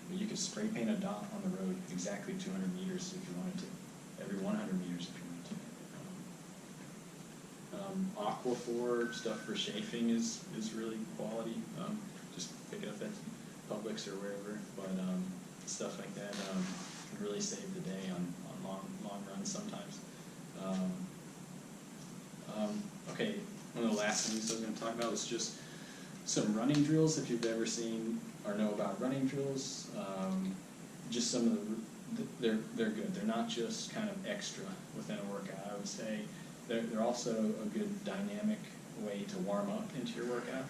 But you could spray paint a dot on the road exactly 200 meters if you wanted to, every 100 meters if you wanted to. Aquaphor stuff for chafing is really quality. Just pick it up at Publix or wherever, but stuff like that can really save the day on long runs sometimes. Okay, one of the last things I was going to talk about was just some running drills. If you've ever seen or know about running drills, just some of they're good. They're not just kind of extra within a workout. I would say they're also a good dynamic way to warm up into your workout.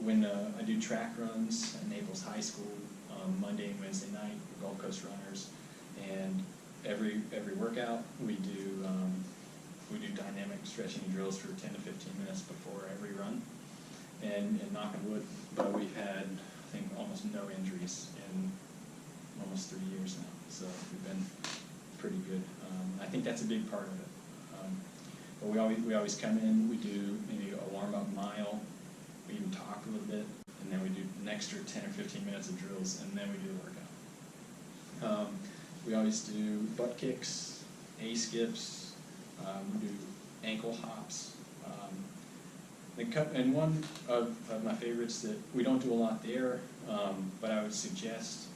When I do track runs at Naples High School Monday and Wednesday night, we're Gold Coast runners, and every workout we do dynamic stretching drills for 10 to 15 minutes before every run. And knock on wood, but we've had, I think, almost no injuries in almost 3 years now. So we've been pretty good. I think that's a big part of it. But we always come in, we do maybe a warm-up mile, we even talk a little bit, and then we do an extra 10 or 15 minutes of drills, and then we do the workout. We always do butt kicks, A-skips, we do ankle hops. And one of my favorites that we don't do a lot there, but I would suggest,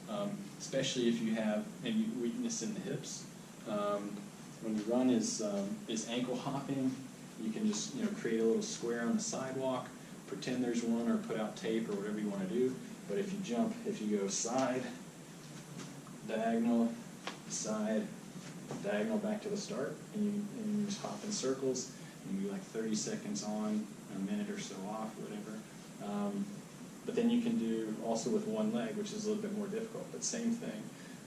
especially if you have maybe weakness in the hips, when you run is ankle hopping. You can just create a little square on the sidewalk, pretend there's one, or put out tape or whatever you want to do. But if you jump, if you go side, diagonal, side, diagonal back to the start, and you just hop in circles, and you do like 30 seconds on, a minute or so off, whatever. But then you can do also with one leg, which is a little bit more difficult, but same thing.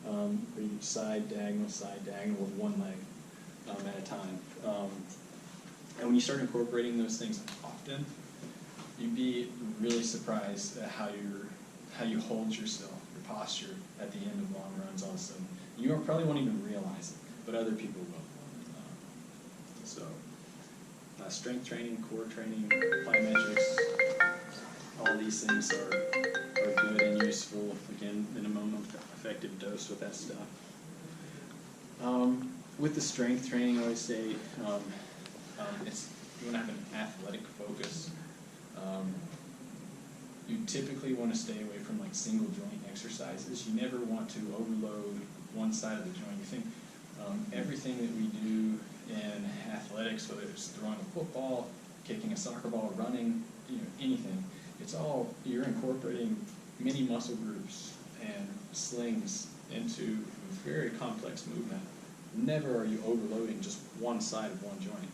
Where you do side, diagonal with one leg at a time. And when you start incorporating those things often, you'd be really surprised at how you hold yourself, your posture at the end of long runs all of a sudden. You probably won't even realize it, but other people will. Strength training, core training, plyometrics, all these things are good and useful, again, minimum effective dose with that stuff. With the strength training, I always say you want to have an athletic focus. You typically want to stay away from like single joint exercises. You never want to overload one side of the joint. You think everything that we do in athletics, whether it's throwing a football, kicking a soccer ball, running, anything, it's all, you're incorporating many muscle groups and slings into a very complex movement. Never are you overloading just one side of one joint.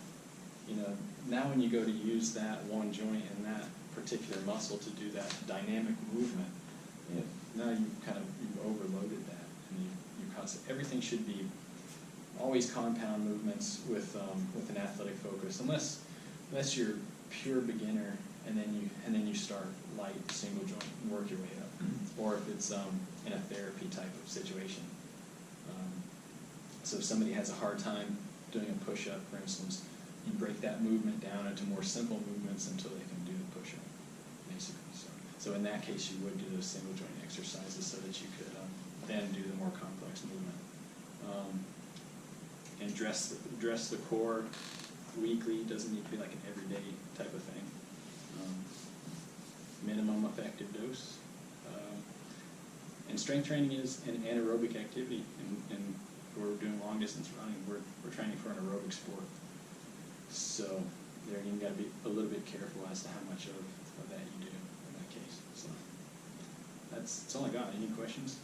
You know, now when you go to use that one joint and that particular muscle to do that dynamic movement, you know, now you've overloaded that, and you cause everything should be always compound movements with an athletic focus, unless you're pure beginner and then you start light single joint and work your way up, or if it's in a therapy type of situation. So if somebody has a hard time doing a push-up, for instance, you break that movement down into more simple movements until they can do the push-up, basically. So in that case, you would do those single joint exercises so that you could then do the more complex movement. And dress the core weekly. Doesn't need to be like an everyday type of thing. Minimum effective dose. And strength training is an anaerobic activity, and we're doing long distance running. We're training for an aerobic sport. So there you got to be a little bit careful as to how much of that you do in that case. So that's all I got. Any questions?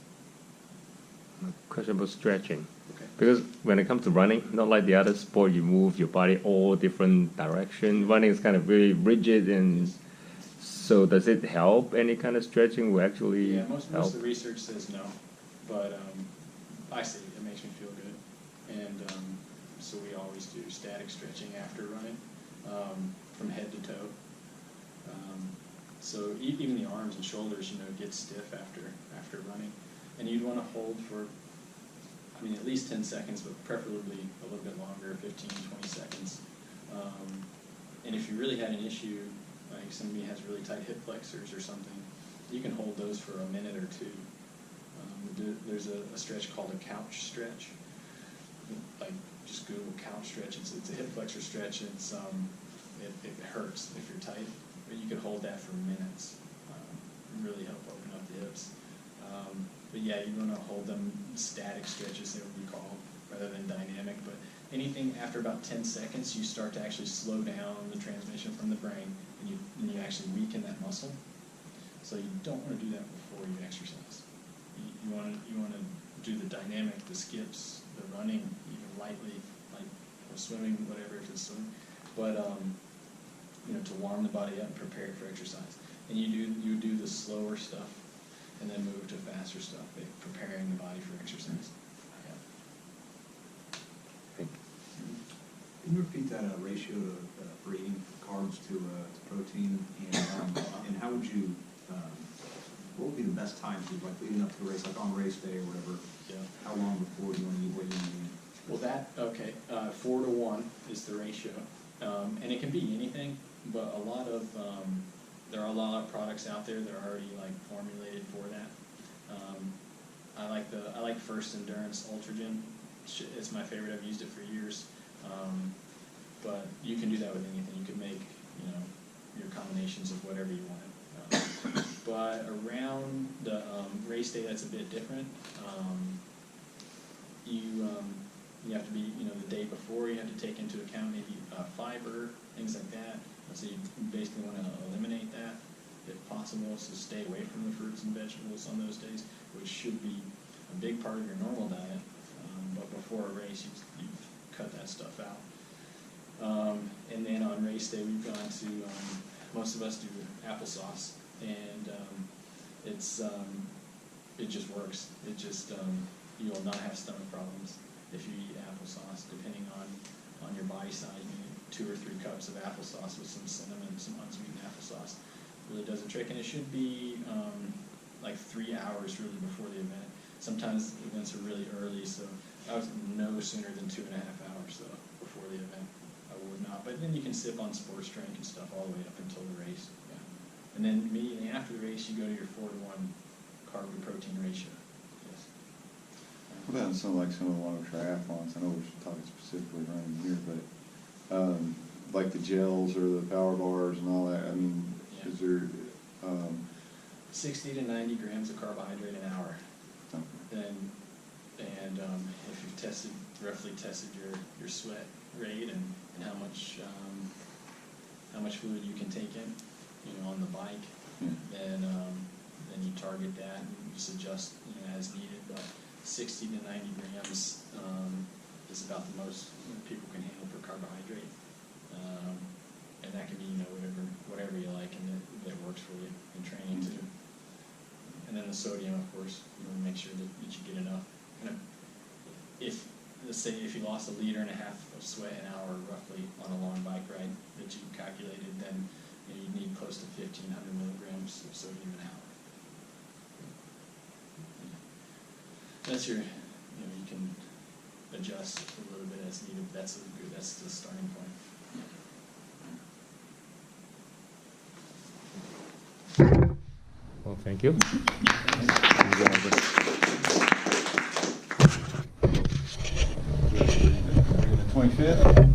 Question about stretching. Okay. Because when it comes to running, not like the other sport, you move your body all different directions. Running is kind of very rigid, and so does it help? Any kind of stretching will actually help? Most of the research says no, but I see it makes me feel good, and so we always do static stretching after running, from head to toe. So even the arms and shoulders, get stiff after running, and you'd want to hold for, at least 10 seconds, but preferably a little bit longer, 15, 20 seconds. And if you really had an issue, like somebody has really tight hip flexors or something, you can hold those for a minute or two. There's a stretch called a couch stretch. Like, just Google couch stretch. It's a hip flexor stretch. It hurts if you're tight, but you could hold that for minutes. Really help open up the hips. But yeah, you want to hold them static stretches, they would be called, rather than dynamic. But anything after about 10 seconds, you start to actually slow down the transmission from the brain, and you actually weaken that muscle. So you don't want to do that before you exercise. You want to do the dynamic, the skips, the running, even lightly, like swimming, whatever, if it's swimming. But to warm the body up and prepare it for exercise. And you do the slower stuff, and then move to faster stuff, preparing the body for exercise. Yeah. Can you repeat that ratio for eating carbs to protein, and how would you, what would be the best time to, like leading up to the race, like on race day or whatever? Yeah. How long before do you want to eat what you want to eat? Well, 4 to 1 is the ratio, and it can be anything, but there are a lot of products out there that are already like formulated for that. I like First Endurance Ultragen. It's my favorite. I've used it for years. But you can do that with anything. You can make your combinations of whatever you want. But around the race day, that's a bit different. You have to be the day before. You have to take into account maybe fiber, things like that. So you basically want to eliminate that if possible, so stay away from the fruits and vegetables on those days, which should be a big part of your normal diet. But before a race, you cut that stuff out. And then on race day, we've gone to, most of us do applesauce, and it just works. It just, you will not have stomach problems if you eat applesauce, depending on your body size. Maybe 2 or 3 cups of applesauce with some cinnamon, some unsweetened applesauce really does the trick. And it should be like 3 hours really before the event. Sometimes events are really early, so I was no sooner than 2.5 hours though before the event. I would not, but then you can sip on sports drink and stuff all the way up until the race. Yeah. And then immediately after the race, you go to your 4 to 1 carb to protein ratio. Yes. What about some of the longer triathlons? I know we're talking specifically running here, but like the gels or the power bars and all that. Yeah. Is there 60 to 90 grams of carbohydrate an hour. Okay. And if you've roughly tested your sweat rate and how much fluid you can take in, on the bike, then you target that and you just adjust, as needed. But 60 to 90 grams is about the most people can handle per carbohydrate, and that can be whatever you like, and that works for you in training too. And then the sodium, of course, make sure that you get enough. Let's say if you lost 1.5 liters of sweat an hour roughly on a long bike ride that you calculated, then you need close to 1,500 milligrams of sodium an hour. That's you can adjust a little bit as needed, but that's the starting point. Well, thank you. 25th?